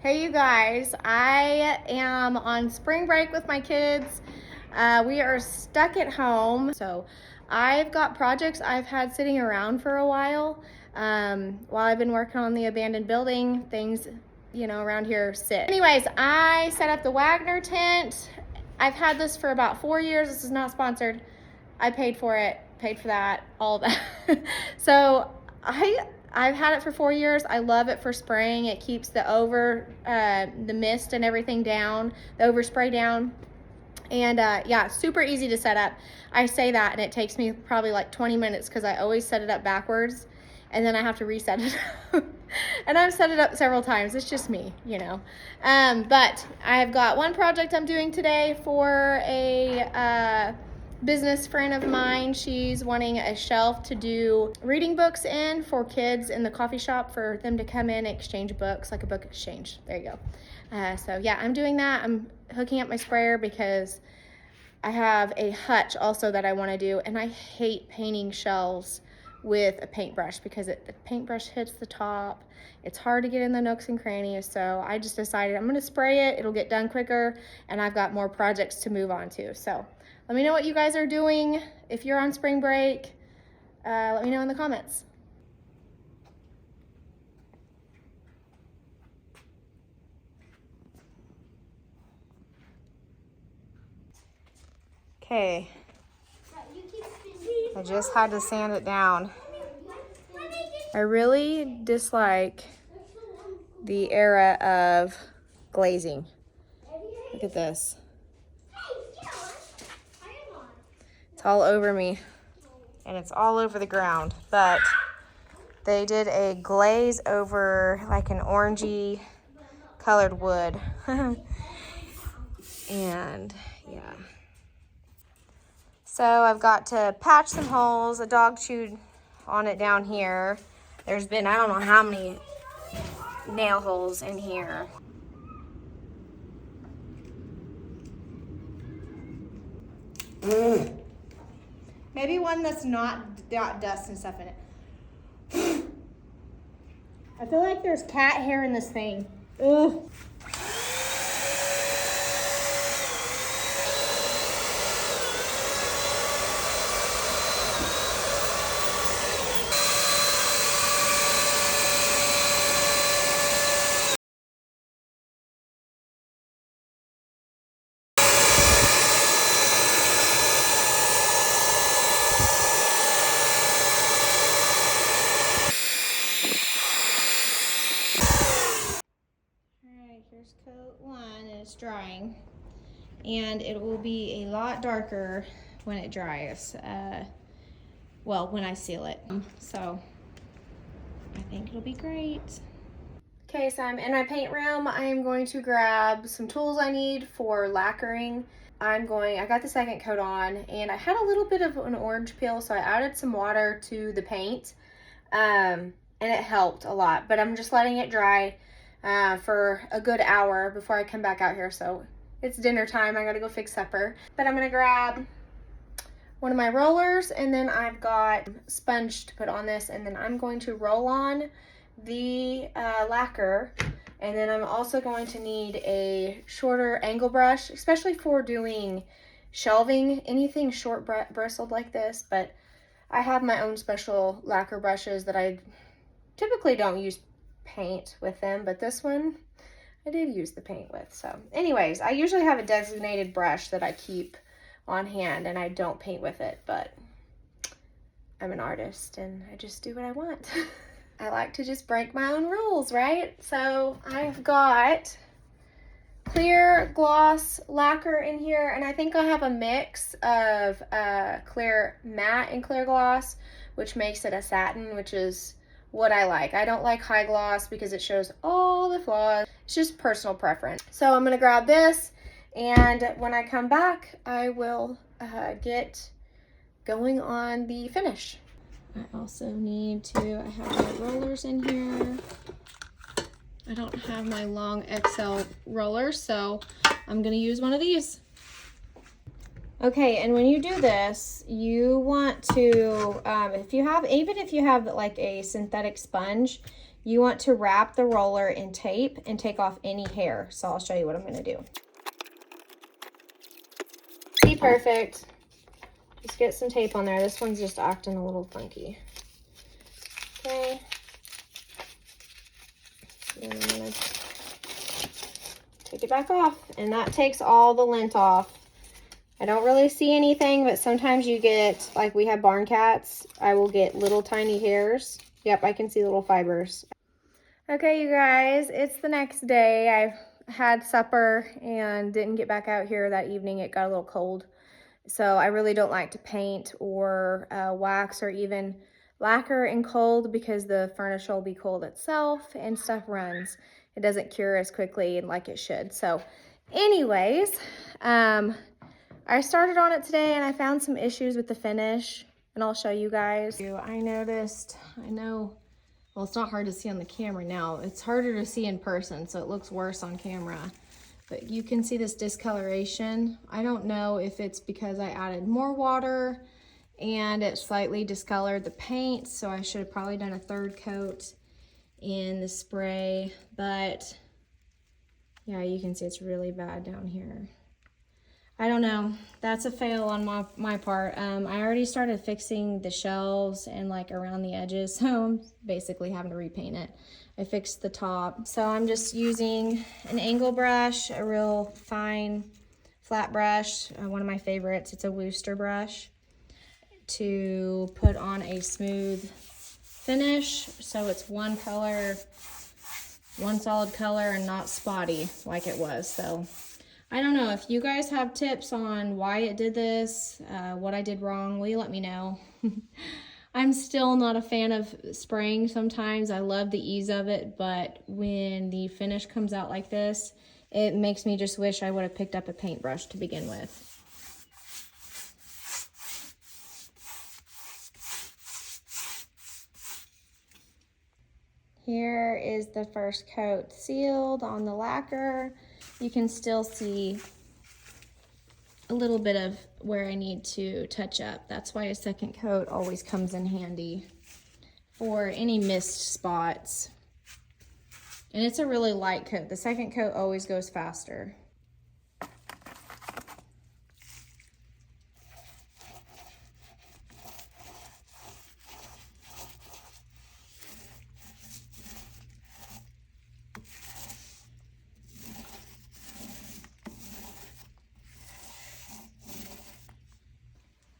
Hey you guys, I am on spring break with my kids. We are stuck at home, so I've got projects I've had sitting around for a while. While I've been working on the abandoned building, things, around here sit. Anyways, I set up the Wagner tent. I've had this for about 4 years. This is not sponsored. I paid for it, paid for that, all of that. So I've had it for 4 years. I love it for spraying. It keeps the mist and everything down, the overspray down. And yeah, super easy to set up. I say that and it takes me probably like 20 minutes because I always set it up backwards and then I have to reset it. And I've set it up several times. It's just me, But I've got one project I'm doing today for a business friend of mine. She's wanting a shelf to do reading books in for kids in the coffee shop, for them to come in and exchange books, like a book exchange. There you go. So yeah, I'm doing that. I'm hooking up my sprayer because I have a hutch also that I want to do, and I hate painting shelves with a paintbrush because the paintbrush hits the top. It's hard to get in the nooks and crannies, so I just decided I'm going to spray it. It'll get done quicker, and I've got more projects to move on to. So let me know what you guys are doing. If you're on spring break, let me know in the comments. Okay, I just had to sand it down. I really dislike the era of glazing. Look at this. It's all over me, and it's all over the ground, but they did a glaze over like an orangey colored wood. And yeah. So I've got to patch some holes. A dog chewed on it down here. There's been, I don't know how many nail holes in here. Maybe one that's not got dust and stuff in it. I feel like there's cat hair in this thing. Ugh. Here's coat one, and it's drying, and it will be a lot darker when it dries. Well, when I seal it. So I think it'll be great. Okay, so I'm in my paint room. I am going to grab some tools I need for lacquering. I got the second coat on, and I had a little bit of an orange peel, so I added some water to the paint, and it helped a lot, but I'm just letting it dry for a good hour before I come back out here. So it's dinner time. I gotta go fix supper. But I'm gonna grab one of my rollers, and then I've got sponge to put on this, and then I'm going to roll on the lacquer. And then I'm also going to need a shorter angle brush, especially for doing shelving, anything short bristled like this. But I have my own special lacquer brushes that I typically don't use paint with them, but this one I did use the paint with. So anyways, I usually have a designated brush that I keep on hand and I don't paint with it, but I'm an artist and I just do what I want. I like to just break my own rules, right? So I've got clear gloss lacquer in here, and I think I have a mix of clear matte and clear gloss, which makes it a satin, which is what I like. I don't like high gloss because it shows all the flaws. It's just personal preference. So I'm gonna grab this, and when I come back, I will get going on the finish. I also need I have my rollers in here. I don't have my long XL roller, so I'm gonna use one of these. Okay, and when you do this, you want to, even if you have like a synthetic sponge, you want to wrap the roller in tape and take off any hair. So I'll show you what I'm gonna do. Be perfect. Just get some tape on there. This one's just acting a little funky. Okay. And I'm gonna take it back off, and that takes all the lint off. I don't really see anything, but sometimes you get, like we have barn cats, I will get little tiny hairs. Yep, I can see little fibers. Okay, you guys, it's the next day. I've had supper and didn't get back out here that evening. It got a little cold. So I really don't like to paint or wax or even lacquer in cold, because the furniture will be cold itself and stuff runs. It doesn't cure as quickly like it should. So anyways, I started on it today and I found some issues with the finish, and I'll show you guys. I noticed, I know, well, it's not hard to see on the camera now. It's harder to see in person, so it looks worse on camera. But you can see this discoloration. I don't know if it's because I added more water and it slightly discolored the paint, so I should have probably done a third coat in the spray. But yeah, you can see it's really bad down here. I don't know. That's a fail on my part. I already started fixing the shelves and like around the edges, so I'm basically having to repaint it. I fixed the top. So I'm just using an angle brush, a real fine flat brush, one of my favorites. It's a Wooster brush, to put on a smooth finish, so it's one color, one solid color, and not spotty like it was. So I don't know, if you guys have tips on why it did this, what I did wrong, will you let me know? I'm still not a fan of spraying sometimes. I love the ease of it, but when the finish comes out like this, it makes me just wish I would have picked up a paintbrush to begin with. Here is the first coat sealed on the lacquer. You can still see a little bit of where I need to touch up. That's why a second coat always comes in handy for any missed spots. And it's a really light coat. The second coat always goes faster.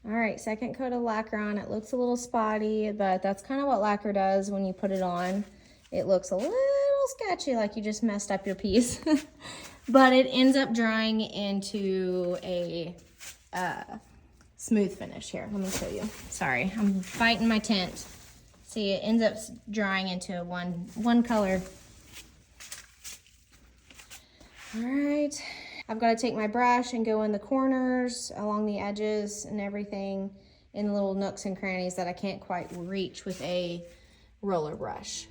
All right, second coat of lacquer on. It looks a little spotty, but that's kind of what lacquer does when you put it on. It looks a little sketchy, like you just messed up your piece. But it ends up drying into a smooth finish. Here, let me show you. Sorry, I'm biting my tent. See, it ends up drying into one color. All right. I've got to take my brush and go in the corners, along the edges and everything, in little nooks and crannies that I can't quite reach with a roller brush.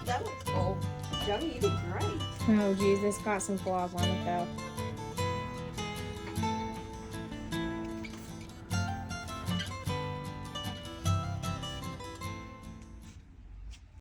That looks cool. Jody, you did great. Oh geez, this got some flaws on it though.